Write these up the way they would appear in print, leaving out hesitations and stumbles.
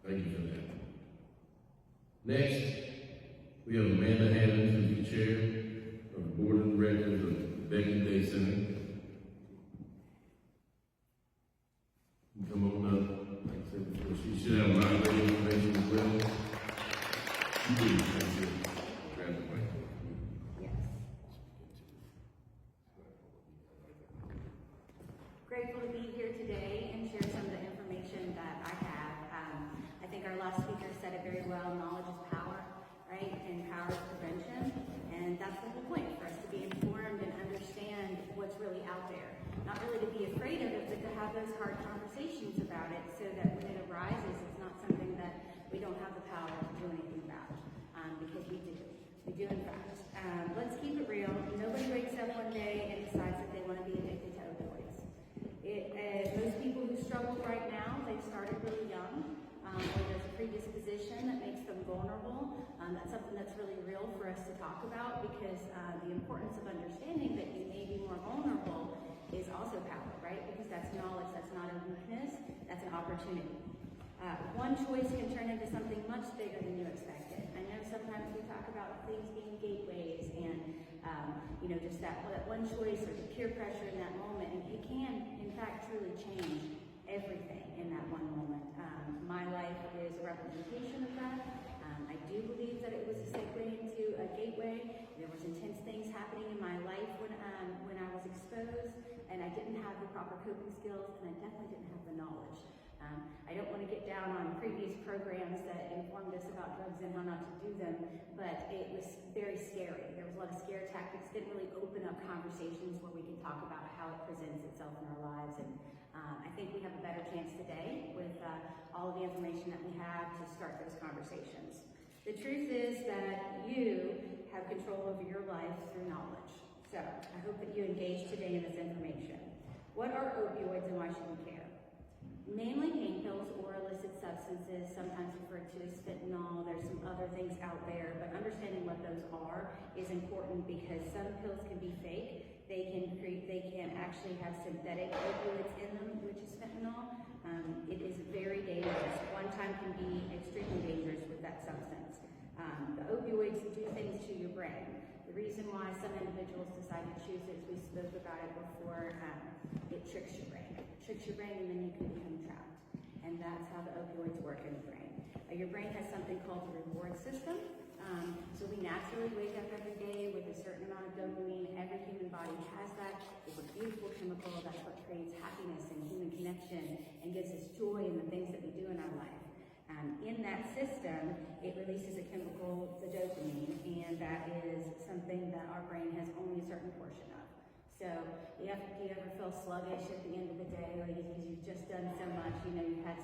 Thank you for that. Next, we have Amanda Hammons, who's the chair of the Board of Directors of the Becky Day Center. Come on up. Like I said before, she should have a lot of great information as well. You do. Thank you. Grab the mic. Yes. Grateful to be here today and share some of the information that I have. I think our last speaker said it very well, knowledge is power, right? And power is prevention. And that's the whole point, for us to be informed and understand what's really out there. Not really to be afraid of it, but to have those hard conversations about it so that when it arises, it's not something that we don't have the power to do anything about. Because we do. We do, in fact. Let's keep it real. Nobody wakes up one day and decides that they want to be addicted to opioids. Most people who struggle right now, they started really young. Or there's a predisposition that makes them vulnerable. That's something that's really real for us to talk about, because the importance of understanding that you may be more vulnerable is also power, right? Because that's knowledge, that's not a weakness, that's an opportunity. One choice can turn into something much bigger than you expected. I know sometimes we talk about things being gateways and, just that one choice or the peer pressure in that moment, and it can, in fact, truly change everything in that one moment. My life is a representation of that. I do believe that it was a segue into a gateway. There was intense things happening in my life when I was exposed, and I didn't have the proper coping skills, and I definitely didn't have the knowledge. I don't want to get down on previous programs that informed us about drugs and how not to do them, but it was very scary. There was a lot of scare tactics, didn't really open up conversations where we can talk about how it presents itself in our lives. And I think we have a better chance today with all of the information that we have to start those conversations. The truth is that you have control over your life through knowledge. So I hope that you engage today in this information. What are opioids and why should we care? Mainly pain pills or illicit substances, sometimes referred to as fentanyl. There's some other things out there, but understanding what those are is important, because some pills can be fake. They can actually have synthetic opioids in them, which is fentanyl. It is very dangerous. One time can be extremely dangerous with that substance. The opioids do things to your brain. The reason why some individuals decide to choose it, we spoke about it before, it tricks your brain. It tricks your brain, and then you can become trapped. And that's how the opioids work in the brain. Your brain has something called the reward system. So we naturally wake up every day with a certain amount of dopamine. Every human body has that. It's a beautiful chemical. That's what creates happiness and human connection and gives us joy in the things that we do in our life. In that system, it releases a chemical, the dopamine, and that is something that our brain has only a certain portion of. So do you ever feel sluggish at the end of the day, like because you've just done so much, you've had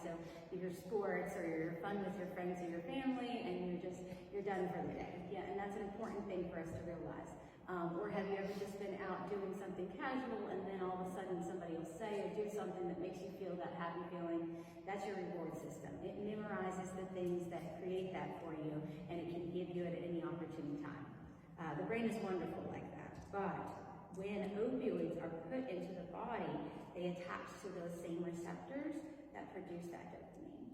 your sports or your fun with your friends or your family, and you're done for the day. Yeah, and that's an important thing for us to realize. Or have you ever just been out doing something casual, and then all of a sudden somebody will say or do something that makes you feel that happy feeling? That's your reward system. It memorizes the things that create that for you, and it can give you it at any opportune time. The brain is wonderful like that, but when opioids are put into the body, they attach to those same receptors that produce that dopamine.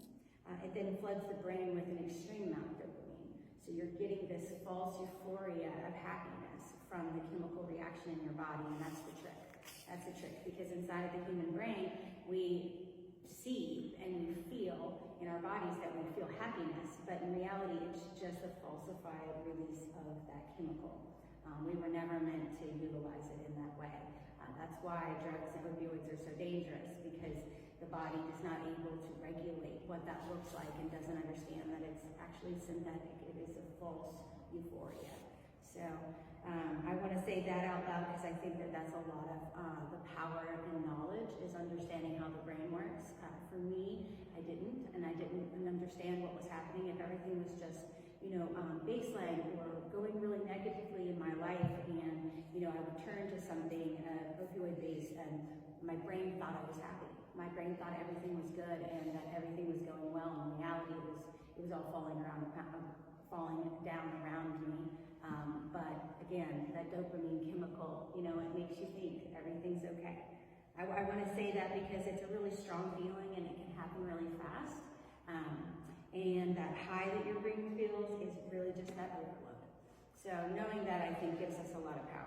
It then floods the brain with an extreme amount of dopamine. So you're getting this false euphoria of happiness from the chemical reaction in your body, and that's the trick. That's the trick, because inside of the human brain, we see and we feel in our bodies that we feel happiness, but in reality, it's just a falsified release of that chemical. We were never meant to utilize it in that way. That's why drugs and opioids are so dangerous, because the body is not able to regulate what that looks like and doesn't understand that it's actually synthetic. It is a false euphoria. So I want to say that out loud, because I think that that's a lot of the power and knowledge, is understanding how the brain works. For me, I didn't understand what was happening. If everything was just baseline or going really negatively in my life, and I would turn to something opioid-based, and my brain thought I was happy. My brain thought everything was good and that everything was going well. In reality, it was all falling down around me. But again, that dopamine chemical, it makes you think everything's okay. I want to say that because it's a really strong feeling and it can happen really fast. And that high that your brain feels is really just that overload. So knowing that, I think, gives us a lot of power.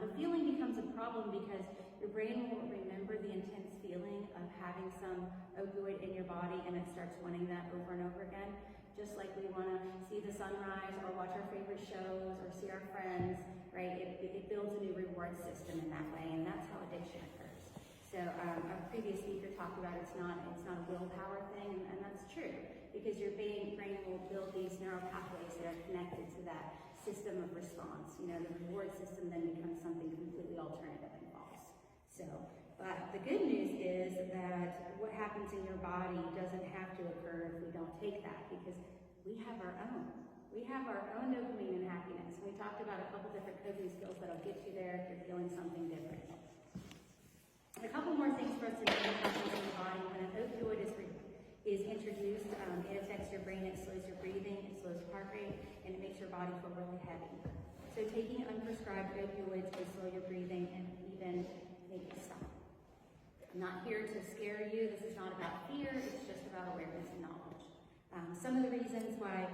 The feeling becomes a problem because your brain will remember the intense feeling of having some opioid in your body, and it starts wanting that over and over again. Just like we want to see the sunrise or watch our favorite shows or see our friends, right? It builds a new reward system in that way, and that's how addiction occurs. So a previous speaker talked about it's not a willpower thing, and that's true, because your brain will build these neural pathways that are connected to that system of response. You know, the reward system then becomes something completely alternative and false. So, but the good news is that what happens in your body doesn't have to occur if we don't take that, because we have our own. We have our own dopamine and happiness. We talked about a couple different coping skills that'll get you there if you're feeling something different. A couple more things for us to know what happens in the body when an opioid is introduced. It affects your brain, it slows your breathing, it slows heart rate, and it makes your body feel really heavy. So taking unprescribed opioids will slow your breathing and even make it stop. I'm not here to scare you. This is not about fear. It's just about awareness and knowledge. Some of the reasons why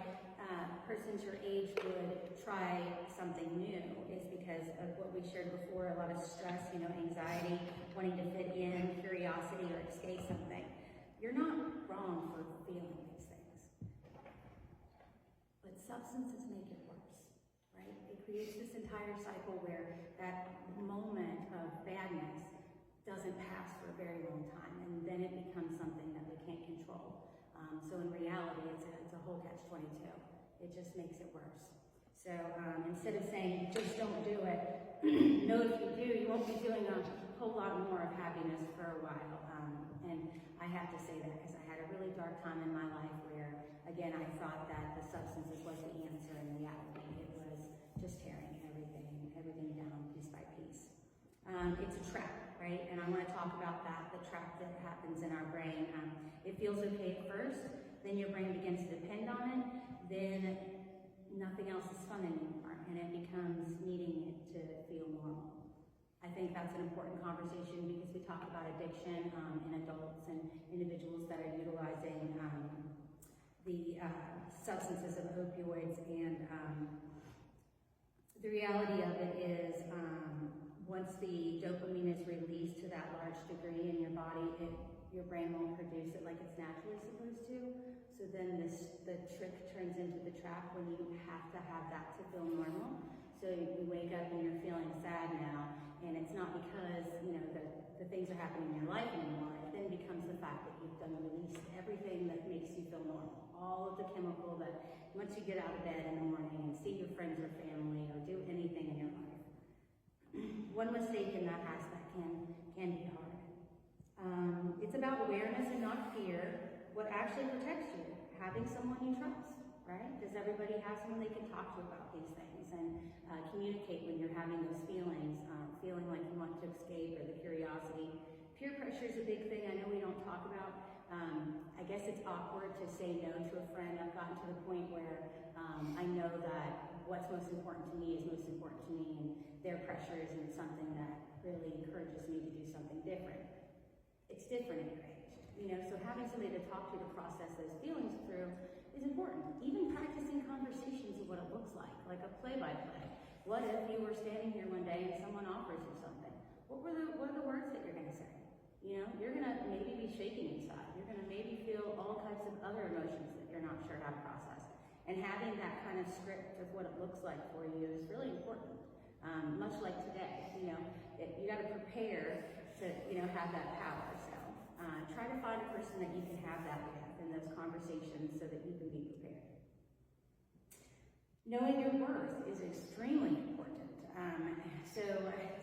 persons your age would try something new is because of what we shared before, a lot of stress, anxiety, wanting to fit in, curiosity, or escape something. You're not wrong for feeling these things. But substances make it worse, right? It creates this entire cycle where that moment of badness doesn't pass for a very long time, and then it becomes something that we can't control. So in reality, it's a whole catch-22. It just makes it worse. So instead of saying, just don't do it, know if you do, you won't be feeling a whole lot more of happiness for a while. And I have to say that because I had a really dark time in my life where, again, I thought that the substances was the answer, and in reality, it was just tearing everything down piece by piece. It's a trap, right? And I want to talk about that, the trap that happens in our brain. It feels okay at first, then your brain begins to depend on it, then nothing else is fun anymore, and it becomes needing it to feel normal. I think that's an important conversation because we talk about addiction in adults and individuals that are utilizing the substances of opioids, and the reality of it is once the dopamine is released to that large degree in your body, your brain won't produce it like it's naturally supposed to. So then the trick turns into the trap when you have to have that to feel normal. So you wake up and you're feeling sad now, and it's not because the things are happening in your life anymore. It then becomes the fact that you've done released everything that makes you feel normal. All of the chemical that once you get out of bed in the morning and see your friends or family or do anything in your life. One mistake in that aspect can be hard. It's about awareness and not fear. What actually protects you? Having someone you trust, right? Does everybody have someone they can talk to about these things and communicate when you're having those feelings, feeling like you want to escape, or the curiosity? Peer pressure is a big thing I know we don't talk about. I guess it's awkward to say no to a friend. I've gotten to the point where I know that what's most important to me is most important to me, and their pressure isn't something that really encourages me to do something different. It's different at your age, so having somebody to talk to process those feelings through is important. Even practicing conversations of what it looks like a play-by-play. What if you were standing here one day and someone offers you something? What are the words that you're going to say? You're going to maybe be shaking inside. You're going to maybe feel all types of other emotions that you're not sure how to process. And having that kind of script of what it looks like for you is really important. Much like today, you got to prepare to, have that power. So try to find a person that you can have that with in those conversations so that you can be prepared. Knowing your worth is extremely important. So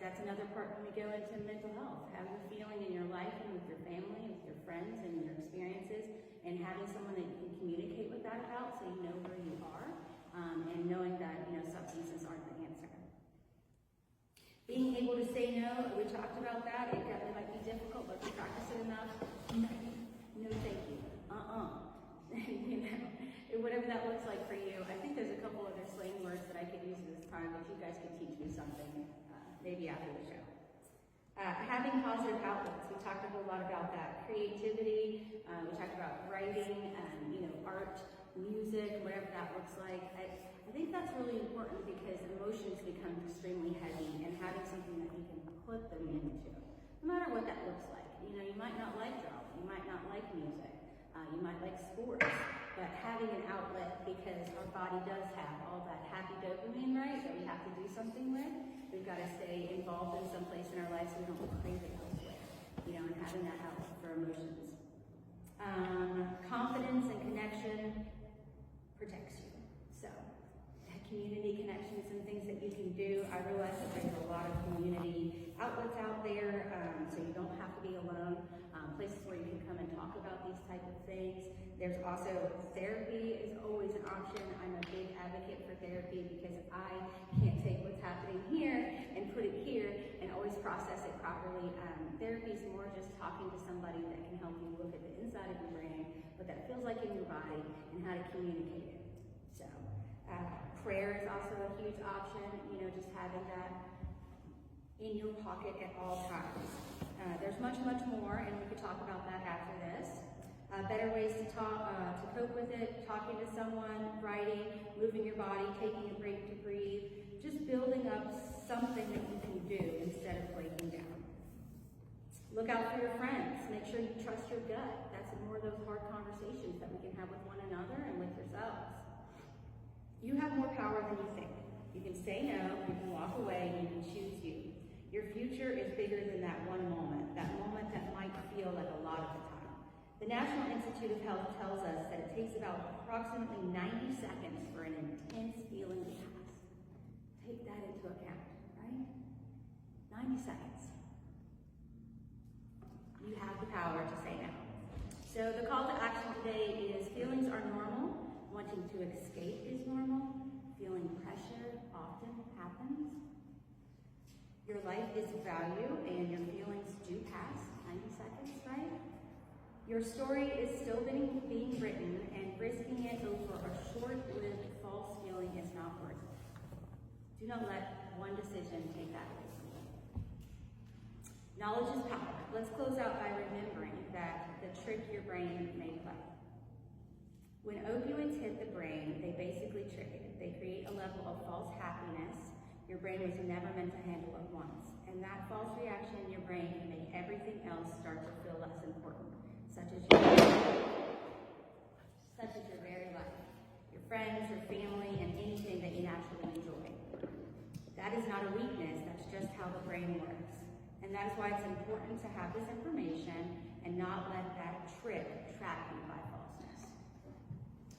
that's another part when we go into mental health. Having a feeling in your life and with your family, with your friends and your experiences, and having someone that you can communicate with that about so you know where you are, and knowing that, substances aren't the answer. Being able to say no, we talked about that. It might be difficult, but if you practice it enough, no thank you. Whatever that looks like for you. I think there's a couple other slang words that I could use at this time, but you guys could teach me something maybe after the show. Having positive outlets. We talked a whole lot about that. Creativity. We talked about writing and art, music, whatever that looks like. I think that's really important because emotions become extremely heavy, and having something that you can put them into, no matter what that looks like. You know, you might not like drama, you might not like music, you might like sports, but having an outlet, because our body does have all that happy dopamine, right, that we have to do something with. We've got to stay involved in some place in our lives so we don't crave it elsewhere, you know, and having that outlet for emotions. Confidence and connection protects you. So, community connections and things that you can do. I realize that there's a lot of community outlets out there, so you don't have to be alone. Places where you can come and talk about these type of things. There's also therapy is always an option. I'm a big advocate for therapy because I can't take what's happening here and put it here and always process it properly. Therapy is more just talking to somebody that can help you look at the inside of your brain, what that feels like in your body, and how to communicate it. So, prayer is also a huge option, you know, just having that in your pocket at all times. There's much, much more, and we could talk about that after this. Better ways to cope with it, talking to someone, writing, moving your body, taking a break to breathe, just building up something that you can do instead of breaking down. Look out for your friends. Make sure you trust your gut. That's more of those hard conversations that we can have with one another and with yourselves. You have more power than you think. You can say no, you can walk away, and you can choose you. Your future is bigger than that one moment that might feel like a lot of the time. The National Institute of Health tells us that it takes about approximately 90 seconds for an intense feeling to pass. Take that into account, right? 90 seconds. You have the power to say no. So the call to action today is feelings are normal. Wanting to escape is normal. Feeling pressure often happens. Your life is value and your feelings do pass 90 seconds, right? Your story is still being written, and risking it over a short-lived false feeling is not worth it. Do not let one decision take that away from you. Knowledge is power. Let's close out by remembering that the trick your brain may play. When opioids hit the brain, they basically trick it. They create a level of false happiness your brain was never meant to handle at once. And that false reaction in your brain can make everything else start to feel less important, such as your very life, your friends, your family, and anything that you naturally enjoy. That is not a weakness, that's just how the brain works. And that is why it's important to have this information and not let that trick trap you by falseness.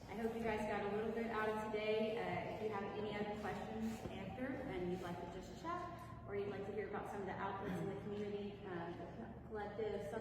I hope you guys got a little bit out of today. If you have any other questions after and you'd like to just chat, or you'd like to hear about some of the outlets in the community, the collectives,